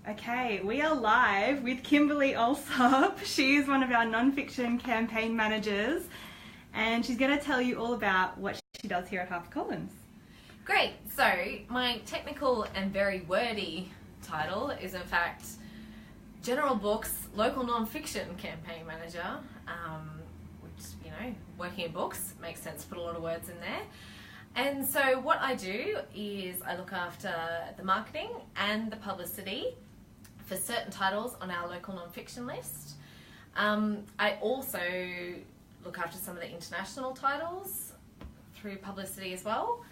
Okay, we are live with Kimberley Alsop. She is one of our non-fiction campaign managers, and she's going to tell you all about what she does here at HarperCollins. Great. So my technical and very wordy title is in fact General Books Local Non-Fiction Campaign Manager, which, you know, working in books makes sense to put a lot of words in there. And so what I do is I look after the marketing and the publicity for certain titles on our local non-fiction list. I also look after some of the international titles through publicity as well.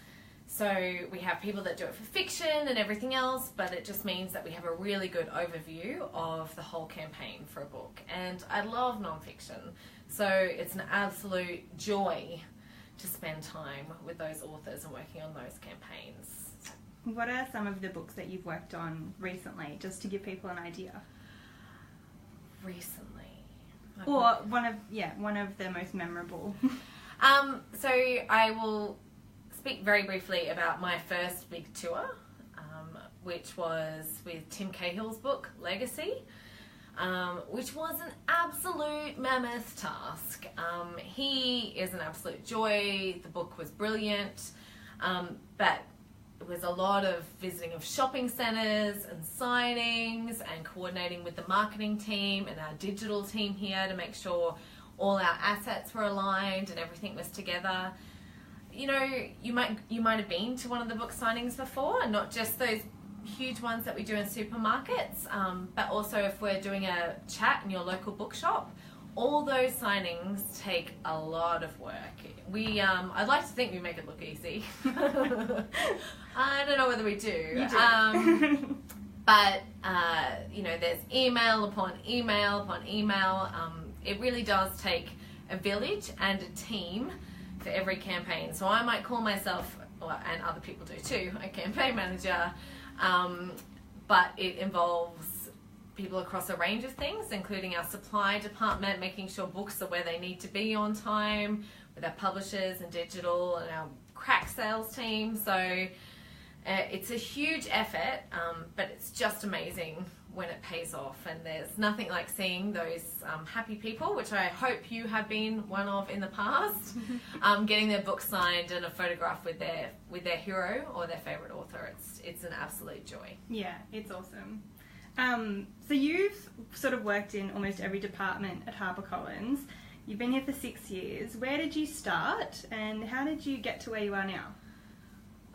So we have people that do it for fiction and everything else, but it just means that we have a really good overview of the whole campaign for a book. And I love non-fiction, so it's an absolute joy to spend time with those authors and working on those campaigns. What are some of the books that you've worked on recently, just to give people an idea? Recently? Or one of the most memorable. So I will speak very briefly about my first big tour, which was with Tim Cahill's book, Legacy, which was an absolute mammoth task. He is an absolute joy. The book was brilliant, but it was a lot of visiting of shopping centres and signings and coordinating with the marketing team and our digital team here to make sure all our assets were aligned and everything was together. You know, you might have been to one of the book signings before, and not just those huge ones that we do in supermarkets, but also if we're doing a chat in your local bookshop. All those signings take a lot of work. I'd like to think we make it look easy. I don't know whether we do. You do. But you know, there's email upon email upon email. It really does take a village and a team for every campaign. So I might call myself, and other people do too, a campaign manager, but it involves people across a range of things, including our supply department, making sure books are where they need to be on time, with our publishers and digital and our crack sales team. So it's a huge effort, but it's just amazing when it pays off, and there's nothing like seeing those happy people, which I hope you have been one of in the past, getting their book signed and a photograph with their hero or their favourite author. It's an absolute joy. Yeah, it's awesome. So you've sort of worked in almost every department at HarperCollins. You've been here for 6 years. Where did you start, and how did you get to where you are now?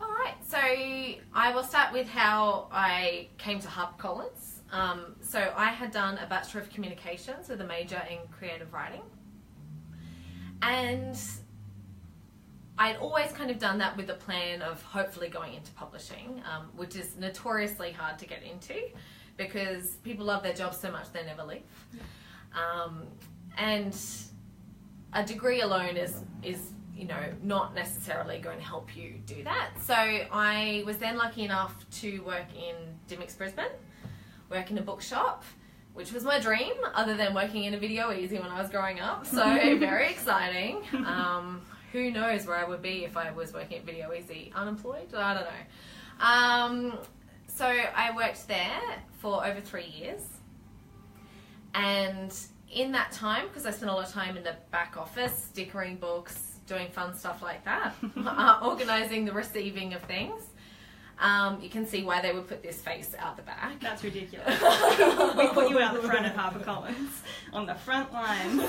All right, so I will start with how I came to HarperCollins. So I had done a Bachelor of Communications with a major in creative writing, and I'd always kind of done that with the plan of hopefully going into publishing, which is notoriously hard to get into because people love their jobs so much they never leave. And a degree alone is you know, not necessarily going to help you do that. So I was then lucky enough to work in Dimmicks, Brisbane, work in a bookshop, which was my dream, other than working in a Video Easy when I was growing up. So very exciting. Who knows where I would be if I was working at Video Easy unemployed? I don't know. So I worked there for over 3 years, and in that time, because I spent a lot of time in the back office, stickering books, doing fun stuff like that, organising the receiving of things, you can see why they would put this face out the back. That's ridiculous. We put you out the front at HarperCollins, on the front lines.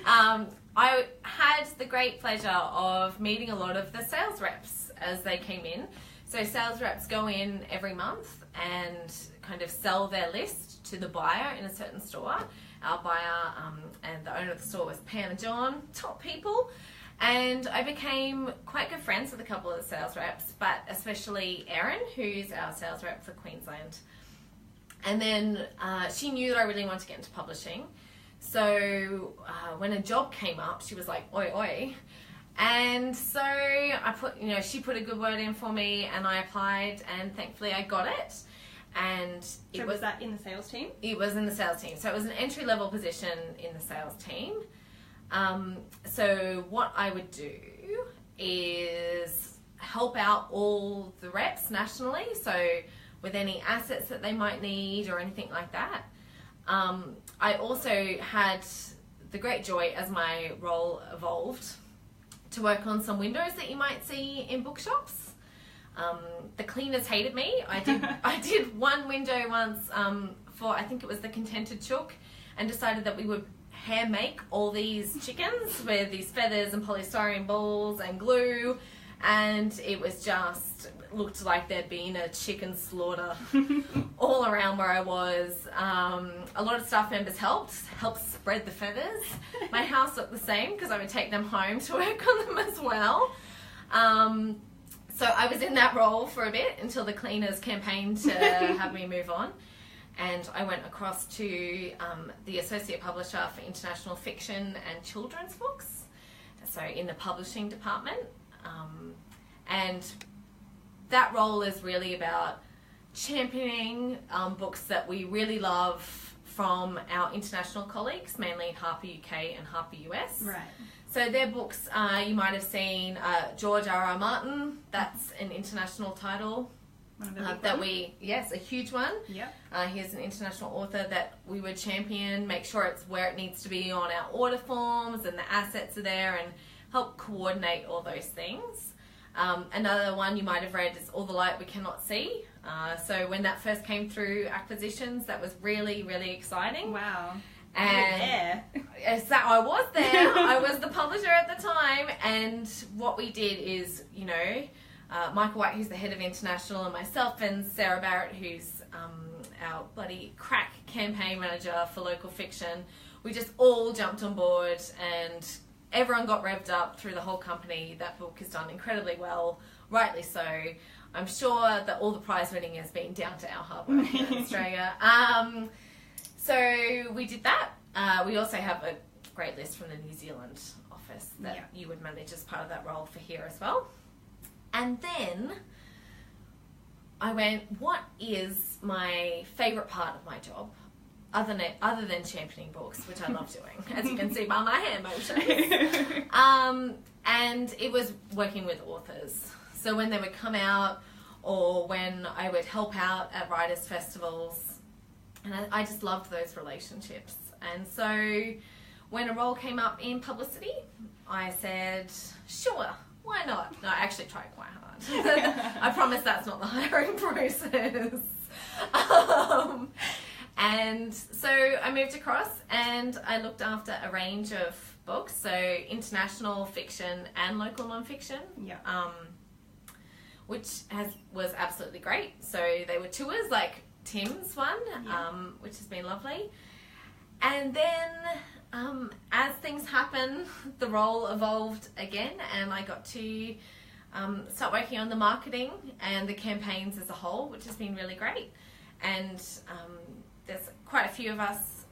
I had the great pleasure of meeting a lot of the sales reps as they came in. So sales reps go in every month and kind of sell their list to the buyer in a certain store. Our buyer and the owner of the store was Pam and John, top people. And I became quite good friends with a couple of the sales reps, but especially Erin, who's our sales rep for Queensland. And then she knew that I really wanted to get into publishing. So when a job came up, she was like, oi, oi. And so she put a good word in for me, and I applied, and thankfully I got it. And So was that in the sales team? It was in the sales team. So it was an entry-level position in the sales team. So what I would do is help out all the reps nationally. So with any assets that they might need or anything like that. I also had the great joy, as my role evolved, to work on some windows that you might see in bookshops. The cleaners hated me. I did one window once for, I think it was the Contented Chook, and decided that we would hand make all these chickens with these feathers and polystyrene balls and glue, and it was just looked like there'd been a chicken slaughter all around where I was. A lot of staff members helped spread the feathers. My house looked the same because I would take them home to work on them as well. So I was in that role for a bit until the cleaners campaigned to have me move on. And I went across to the Associate Publisher for International Fiction and Children's Books, so in the publishing department. And that role is really about championing books that we really love from our international colleagues, mainly in Harper UK and Harper US. Right. So their books, you might have seen George R.R. Martin, that's an international title. Yes, a huge one. Yep. He's an international author that we would champion, make sure it's where it needs to be on our order forms and the assets are there, and help coordinate all those things. Another one you might have read is All the Light We Cannot See. So when that first came through acquisitions, that was really, really exciting. Wow. And so I was there. I was the publisher at the time, and what we did is, Michael White, who's the head of international, and myself and Sarah Barrett, who's our bloody crack campaign manager for local fiction, we just all jumped on board and everyone got revved up through the whole company. That book is done incredibly well, rightly so. I'm sure that all the prize winning has been down to our hard work in Australia. So we did that. We also have a great list from the New Zealand office that you would manage as part of that role for here as well. And then I went, what is my favourite part of my job, other than championing books, which I love doing, as you can see by my hand motions. And it was working with authors. So when they would come out, or when I would help out at writers' festivals, and I just loved those relationships. And so when a role came up in publicity, I said, sure. Why not? No, I actually tried quite hard. I promise that's not the hiring process. And so I moved across and I looked after a range of books, so international fiction and local non-fiction, which was absolutely great. So they were tours like Tim's one, which has been lovely. And then as things happen, the role evolved again, and I got to start working on the marketing and the campaigns as a whole, which has been really great. And there's quite a few of us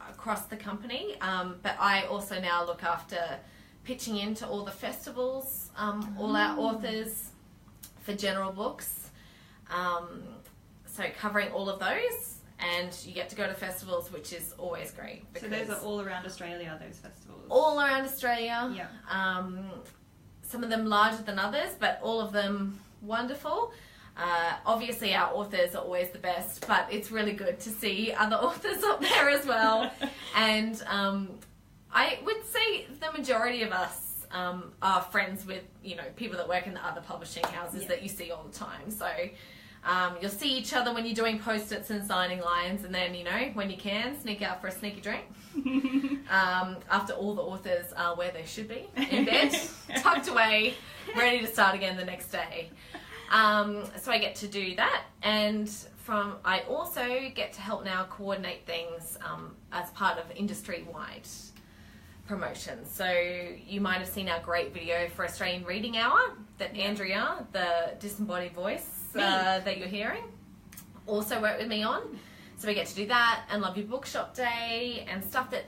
across the company, but I also now look after pitching into all the festivals, all our authors for general books, so covering all of those. And you get to go to festivals, which is always great. So those are all around Australia, those festivals? All around Australia. Yeah. Some of them larger than others, but all of them wonderful. Obviously our authors are always the best, but it's really good to see other authors up there as well. And I would say the majority of us are friends with, people that work in the other publishing houses that you see all the time. So you'll see each other when you're doing post-its and signing lines, and then, when you can, sneak out for a sneaky drink. After all the authors are where they should be, in bed, tucked away, ready to start again the next day. So I get to do that, and I also get to help now coordinate things as part of industry-wide promotions. So you might have seen our great video for Australian Reading Hour that Andrea, the disembodied voice that you're hearing, also worked with me on. So we get to do that, and Love Your Bookshop Day, and stuff that,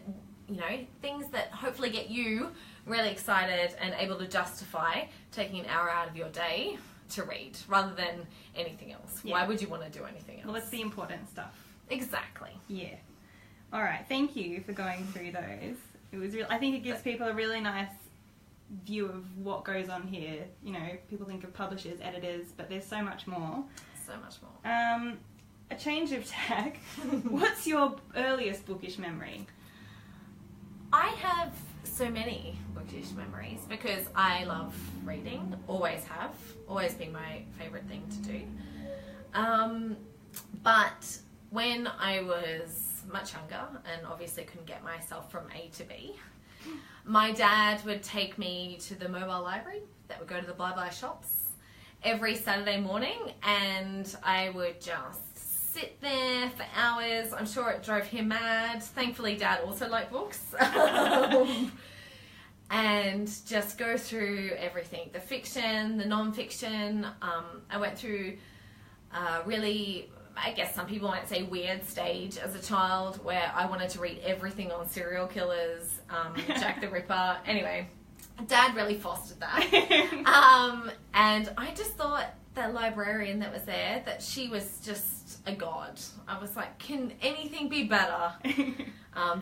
things that hopefully get you really excited and able to justify taking an hour out of your day to read rather than anything else. Yeah. Why would you want to do anything else? Well, it's the important stuff. Exactly. Yeah. All right. Thank you for going through those. It was I think it gives people a really nice view of what goes on here. People think of publishers, editors, but there's so much more. So much more. A change of tack. What's your earliest bookish memory? I have so many bookish memories because I love reading, always have, always been my favourite thing to do. But when I was much younger and obviously couldn't get myself from A to B, my dad would take me to the mobile library that would go to the bye-bye shops every Saturday morning, and I would just sit there for hours. I'm sure it drove him mad. Thankfully, Dad also liked books. And just go through everything, the fiction, the non-fiction. I went through really, I guess some people might say weird stage as a child where I wanted to read everything on serial killers, Jack the Ripper. Anyway, Dad really fostered that. And I just thought that librarian that was there, that she was just a god. I was like, can anything be better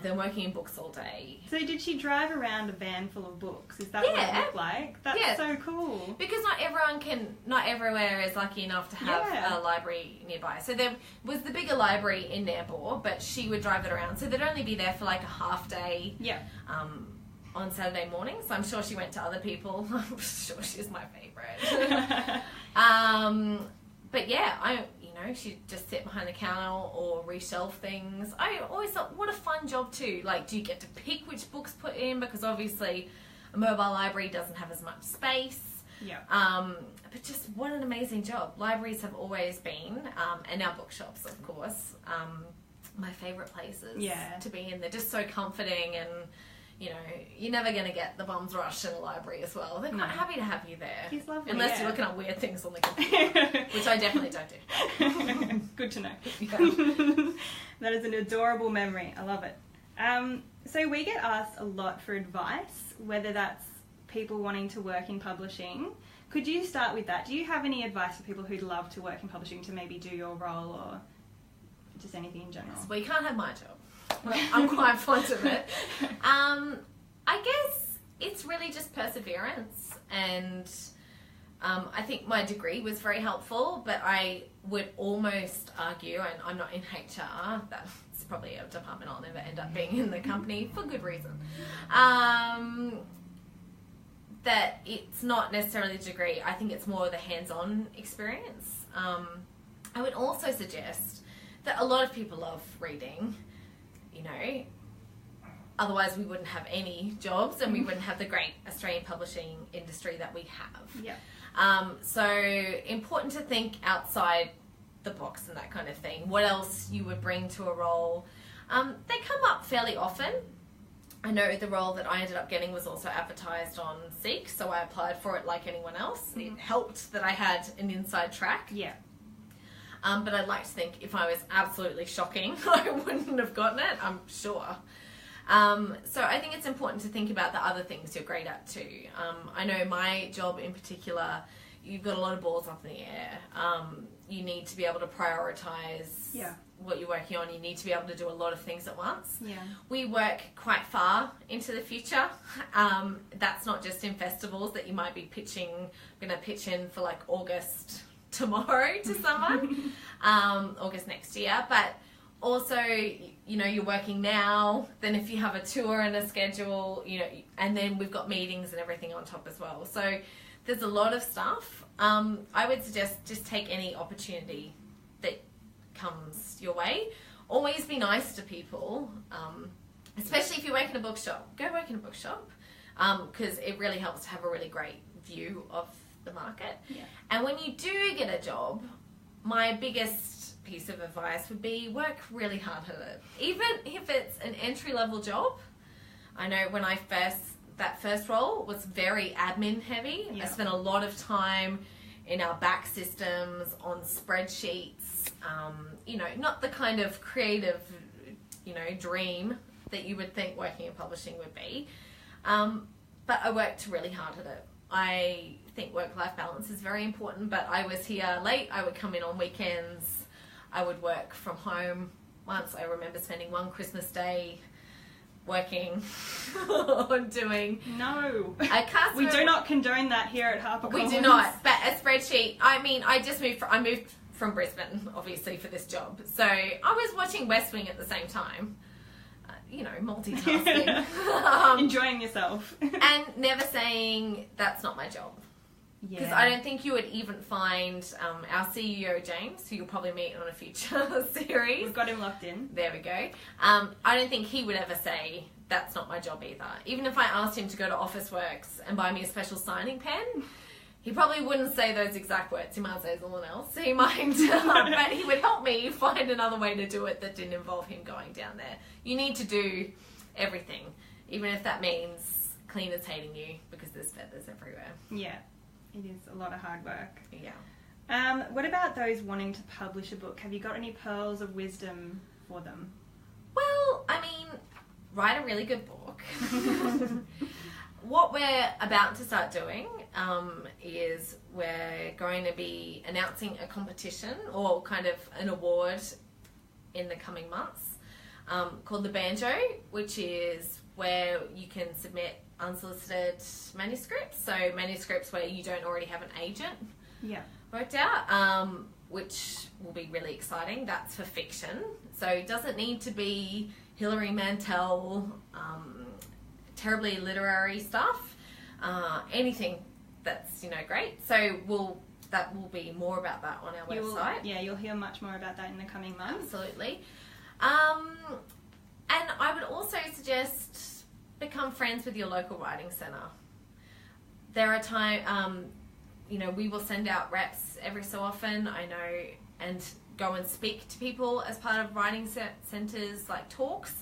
than working in books all day? So did she drive around a van full of books? Is that what it looked like? That's so cool. Because not everywhere is lucky enough to have a library nearby. So there was the bigger library in Nairnbor, but she would drive it around. So they'd only be there for like a half day. Yeah. On Saturday morning, so I'm sure she went to other people. I'm sure she's my favourite. But yeah, she'd just sit behind the counter or reshelve things. I always thought, what a fun job too. Like, do you get to pick which books put in? Because obviously a mobile library doesn't have as much space. Yeah. But just what an amazing job. Libraries have always been, and now bookshops, of course, my favourite places to be in. They're just so comforting, and you're never going to get the bum's rush in a library as well. They're quite happy to have you there. He's lovely, unless you're looking at weird things on the computer, which I definitely don't do. Good to know. That is an adorable memory. I love it. So we get asked a lot for advice, whether that's people wanting to work in publishing. Could you start with that? Do you have any advice for people who'd love to work in publishing to maybe do your role, or just anything in general? Well, you can't have my job. Well, I'm quite fond of it. I guess it's really just perseverance, and I think my degree was very helpful, but I would almost argue, and I'm not in HR, that's probably a department I'll never end up being in the company for good reason, that it's not necessarily the degree. I think it's more the hands-on experience. I would also suggest that a lot of people love reading. Otherwise we wouldn't have any jobs, and we wouldn't have the great Australian publishing industry that we have. Yeah. So important to think outside the box and that kind of thing. What else you would bring to a role? They come up fairly often. I know the role that I ended up getting was also advertised on Seek, so I applied for it like anyone else. It helped that I had an inside track. Yeah. But I'd like to think if I was absolutely shocking, I wouldn't have gotten it, I'm sure. So I think it's important to think about the other things you're great at too. I know my job in particular, you've got a lot of balls up in the air. You need to be able to prioritise what you're working on. You need to be able to do a lot of things at once. Yeah. We work quite far into the future. That's not just in festivals that you might be going to pitch in for like August tomorrow to someone, August next year, but also, you're working now, then if you have a tour and a schedule, and then we've got meetings and everything on top as well. So there's a lot of stuff. I would suggest just take any opportunity that comes your way. Always be nice to people, especially if you work in a bookshop. Go work in a bookshop, because it really helps to have a really great view of the market. Yeah. And when you do get a job, my biggest piece of advice would be work really hard at it. Even if it's an entry-level job. I know when that first role was very admin heavy. Yeah. I spent a lot of time in our back systems, on spreadsheets, not the kind of creative, dream that you would think working in publishing would be. But I worked really hard at it. I think work-life balance is very important, but I was here late. I would come in on weekends. I would work from home. Once I remember spending one Christmas day working on doing... No. A customer... We do not condone that here at HarperCollins. We do not. But a spreadsheet... I moved from Brisbane, obviously, for this job. So I was watching West Wing at the same time. Multitasking. Enjoying yourself. And never saying, that's not my job. Because I don't think you would even find our CEO, James, who you'll probably meet on a future series. We've got him locked in. There we go. I don't think he would ever say, that's not my job either. Even if I asked him to go to Officeworks and buy me a special signing pen, he probably wouldn't say those exact words. He might say someone else. He might, but he would help me find another way to do it that didn't involve him going down there. You need to do everything, even if that means cleaners hating you because there's feathers everywhere. Yeah, it is a lot of hard work. Yeah. What about those wanting to publish a book? Have you got any pearls of wisdom for them? Well, I mean, write a really good book. What we're about to start doing is we're going to be announcing a competition or kind of an award in the coming months called the Banjo, which is where you can submit unsolicited manuscripts, so manuscripts where you don't already have an agent worked out, which will be really exciting. That's for fiction, so it doesn't need to be Hilary Mantel, terribly literary stuff, anything that's great. So that will be more about that on our website. You'll hear much more about that in the coming months. Absolutely. And I would also suggest become friends with your local writing centre. There are times, we will send out reps every so often, I know, and go and speak to people as part of writing centres, like talks.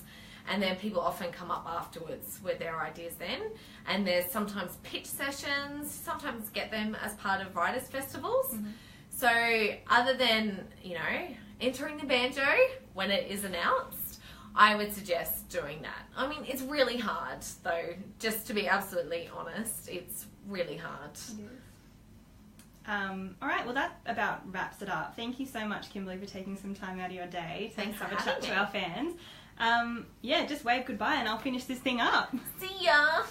And then people often come up afterwards with their ideas then. And there's sometimes pitch sessions, sometimes get them as part of writers' festivals. Mm-hmm. So other than, entering the Banjo when it is announced, I would suggest doing that. I mean, it's really hard, though, just to be absolutely honest. It's really hard. It is. All right, well, that about wraps it up. Thank you so much, Kimberley, for taking some time out of your day to have a chat to our fans. Just wave goodbye and I'll finish this thing up. See ya!